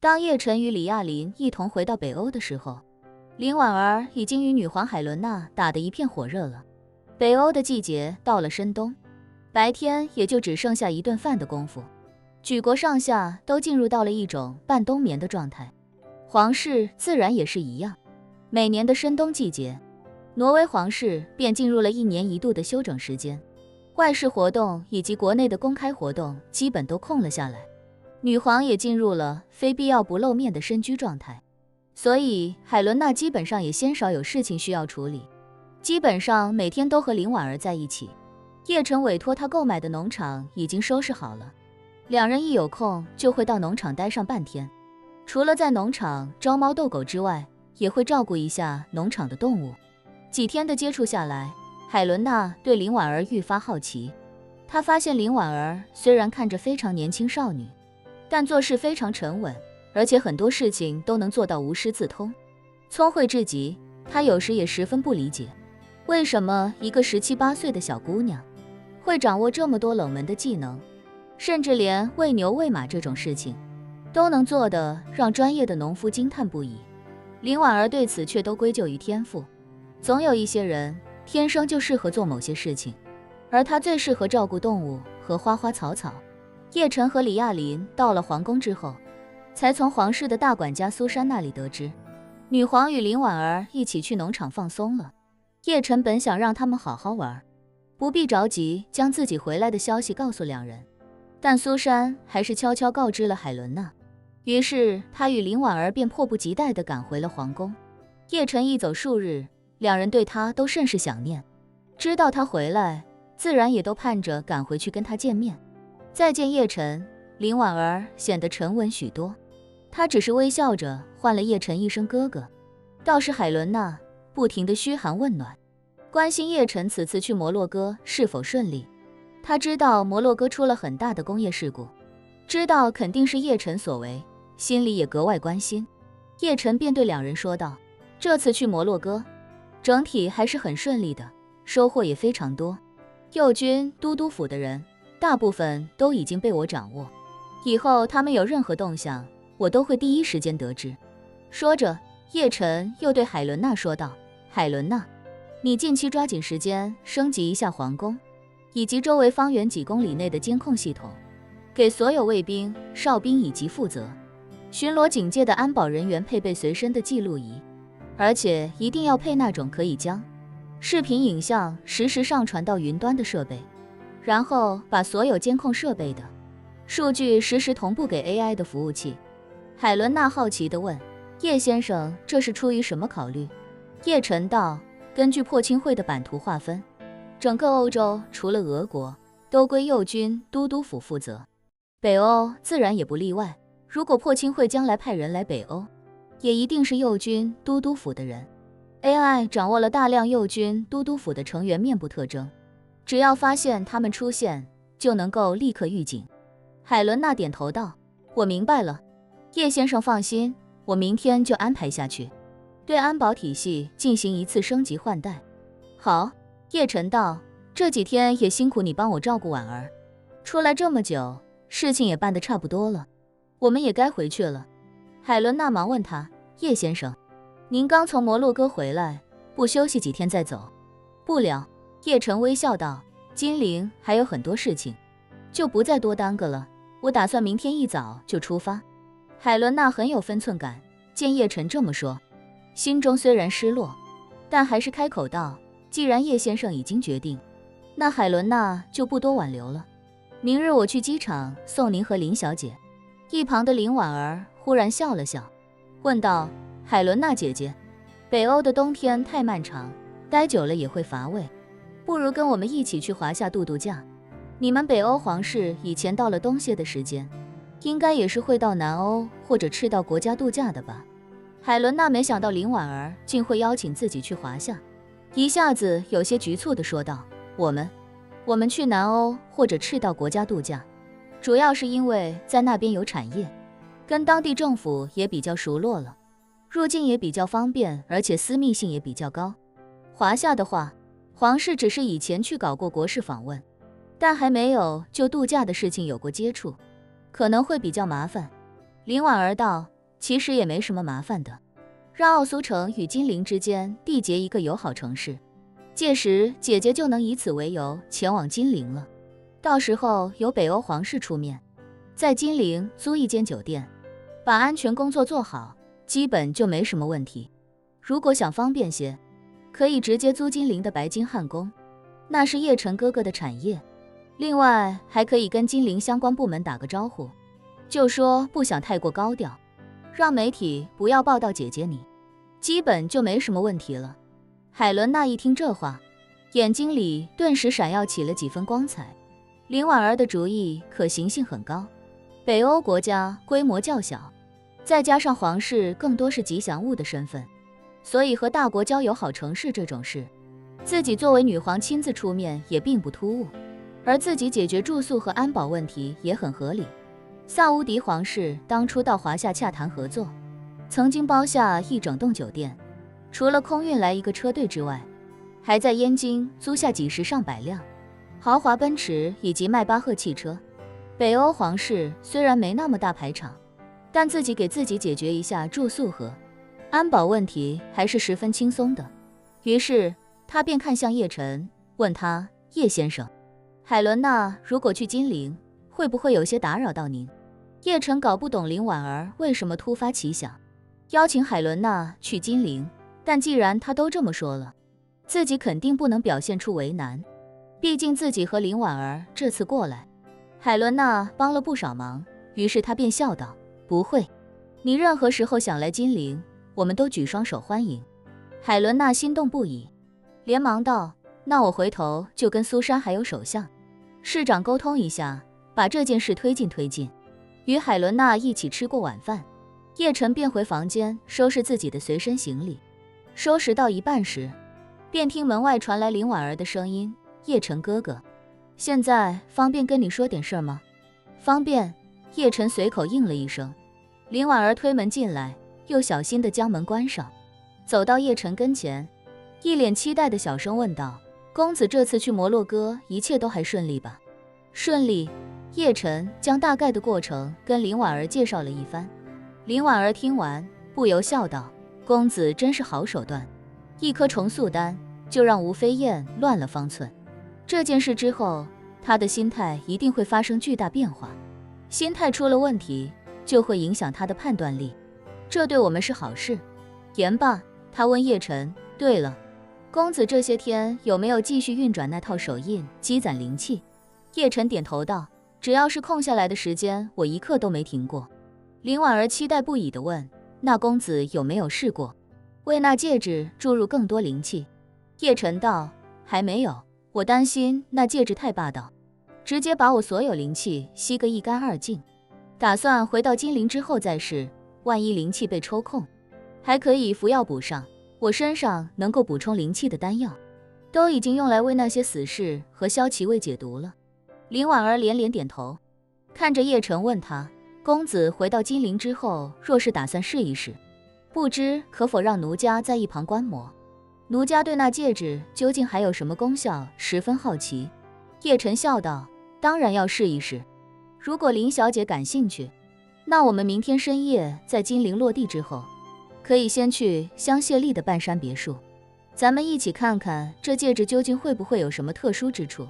当叶晨与李亚林一同回到北欧的时候，林婉儿已经与女皇海伦娜打得一片火热了。北欧的季节到了深冬，白天也就只剩下一顿饭的功夫，举国上下都进入到了一种半冬眠的状态。皇室自然也是一样，每年的深冬季节，挪威皇室便进入了1年1度的休整时间，外事活动以及国内的公开活动基本都空了下来。女皇也进入了非必要不露面的深居状态，所以海伦娜基本上也鲜少有事情需要处理，基本上每天都和林婉儿在一起。叶晨委托她购买的农场已经收拾好了，两人一有空就会到农场待上半天，除了在农场招猫逗狗之外，也会照顾一下农场的动物。几天的接触下来，海伦娜对林婉儿愈发好奇。她发现林婉儿虽然看着非常年轻少女，但做事非常沉稳，而且很多事情都能做到无师自通，聪慧至极。她有时也十分不理解，为什么一个17、18岁的小姑娘会掌握这么多冷门的技能，甚至连喂牛喂马这种事情都能做得让专业的农夫惊叹不已。林婉儿对此却都归咎于天赋，总有一些人天生就适合做某些事情，而她最适合照顾动物和花花草草。叶晨和李亚林到了皇宫之后，才从皇室的大管家苏珊那里得知，女皇与林婉儿一起去农场放松了。叶晨本想让他们好好玩，不必着急将自己回来的消息告诉两人，但苏珊还是悄悄告知了海伦娜。于是他与林婉儿便迫不及待地赶回了皇宫。叶晨一走数日，两人对他都甚是想念，知道他回来，自然也都盼着赶回去跟他见面。再见叶晨，林婉儿显得沉稳许多，她只是微笑着唤了叶晨一声哥哥。倒是海伦娜不停地嘘寒问暖，关心叶晨此次去摩洛哥是否顺利。她知道摩洛哥出了很大的工业事故，知道肯定是叶晨所为，心里也格外关心。叶晨便对两人说道，这次去摩洛哥整体还是很顺利的，收获也非常多。右军都督府的人大部分都已经被我掌握，以后他们有任何动向，我都会第一时间得知。说着，叶晨又对海伦娜说道，海伦娜，你近期抓紧时间升级一下皇宫以及周围方圆几公里内的监控系统，给所有卫兵、哨兵以及负责巡逻警戒的安保人员配备随身的记录仪，而且一定要配那种可以将视频影像实时上传到云端的设备，然后把所有监控设备的数据实时同步给 AI 的服务器。海伦娜好奇地问，叶先生这是出于什么考虑？叶晨道，根据破青会的版图划分，整个欧洲除了俄国都归右军都督府负责，北欧自然也不例外。如果破青会将来派人来北欧，也一定是右军都督府的人。 AI 掌握了大量右军都督府的成员面部特征，只要发现他们出现，就能够立刻预警。海伦娜点头道，我明白了，叶先生放心，我明天就安排下去，对安保体系进行一次升级换代。好，叶晨道，这几天也辛苦你帮我照顾婉儿，出来这么久，事情也办得差不多了，我们也该回去了。海伦娜忙问他，叶先生，您刚从摩洛哥回来，不休息几天再走？不了，叶晨微笑道，金陵还有很多事情，就不再多耽搁了，我打算明天一早就出发。海伦娜很有分寸感，见叶晨这么说，心中虽然失落，但还是开口道，既然叶先生已经决定，那海伦娜就不多挽留了，明日我去机场送您和林小姐。一旁的林婉儿忽然笑了笑，问道，海伦娜姐姐，北欧的冬天太漫长，待久了也会乏味，不如跟我们一起去华夏度度假。你们北欧皇室以前到了冬歇的时间，应该也是会到南欧或者赤道国家度假的吧？海伦娜没想到林婉儿竟会邀请自己去华夏，一下子有些局促地说道，我们去南欧或者赤道国家度假，主要是因为在那边有产业，跟当地政府也比较熟络了，入境也比较方便，而且私密性也比较高。华夏的话，皇室只是以前去搞过国事访问，但还没有就度假的事情有过接触，可能会比较麻烦。林婉儿道，其实也没什么麻烦的，让奥苏城与金陵之间缔结一个友好城市，届时姐姐就能以此为由前往金陵了。到时候由北欧皇室出面，在金陵租一间酒店，把安全工作做好，基本就没什么问题。如果想方便些，可以直接租金陵的白金汉宫，那是叶晨哥哥的产业。另外还可以跟金陵相关部门打个招呼，就说不想太过高调，让媒体不要报道姐姐你，基本就没什么问题了。海伦娜一听这话，眼睛里顿时闪耀起了几分光彩。林婉儿的主意可行性很高，北欧国家规模较小，再加上皇室更多是吉祥物的身份，所以和大国交友好城市这种事，自己作为女皇亲自出面也并不突兀，而自己解决住宿和安保问题也很合理。萨乌迪皇室当初到华夏洽谈合作，曾经包下一整栋酒店，除了空运来一个车队之外，还在燕京租下几十上百辆豪华奔驰以及迈巴赫汽车。北欧皇室虽然没那么大排场，但自己给自己解决一下住宿和安保问题还是十分轻松的。于是他便看向叶晨，问他：叶先生，海伦娜如果去金陵，会不会有些打扰到您？叶晨搞不懂林婉儿为什么突发奇想邀请海伦娜去金陵，但既然他都这么说了，自己肯定不能表现出为难，毕竟自己和林婉儿这次过来，海伦娜帮了不少忙。于是他便笑道：不会，你任何时候想来金陵，我们都举双手欢迎。海伦娜心动不已，连忙道：那我回头就跟苏珊还有首相、市长沟通一下，把这件事推进。与海伦娜一起吃过晚饭，叶晨便回房间收拾自己的随身行李。收拾到一半时，便听门外传来林婉儿的声音：叶晨哥哥，现在方便跟你说点事吗？方便，叶晨随口应了一声。林婉儿推门进来，又小心地将门关上，走到叶晨跟前，一脸期待的小声问道：公子这次去摩洛哥一切都还顺利吧？顺利。叶晨将大概的过程跟林婉儿介绍了一番。林婉儿听完不由笑道：公子真是好手段，一颗重塑丹就让吴飞燕乱了方寸。这件事之后，他的心态一定会发生巨大变化，心态出了问题就会影响他的判断力，这对我们是好事。言罢，他问叶晨：对了，公子这些天有没有继续运转那套手印积攒灵气？叶晨点头道：只要是空下来的时间，我一刻都没停过。林婉儿期待不已地问：那公子有没有试过为那戒指注入更多灵气？叶晨道：还没有，我担心那戒指太霸道，直接把我所有灵气吸个一干二净，打算回到金陵之后再试，万一灵气被抽空，还可以服药补上。我身上能够补充灵气的丹药，都已经用来为那些死士和萧齐卫解毒了。林婉儿连连点头，看着叶晨问他：公子回到金陵之后，若是打算试一试，不知可否让奴家在一旁观摩？奴家对那戒指究竟还有什么功效十分好奇。叶晨笑道：当然要试一试，如果林小姐感兴趣，那我们明天深夜在金陵落地之后，可以先去香榭丽的半山别墅，咱们一起看看这戒指究竟会不会有什么特殊之处。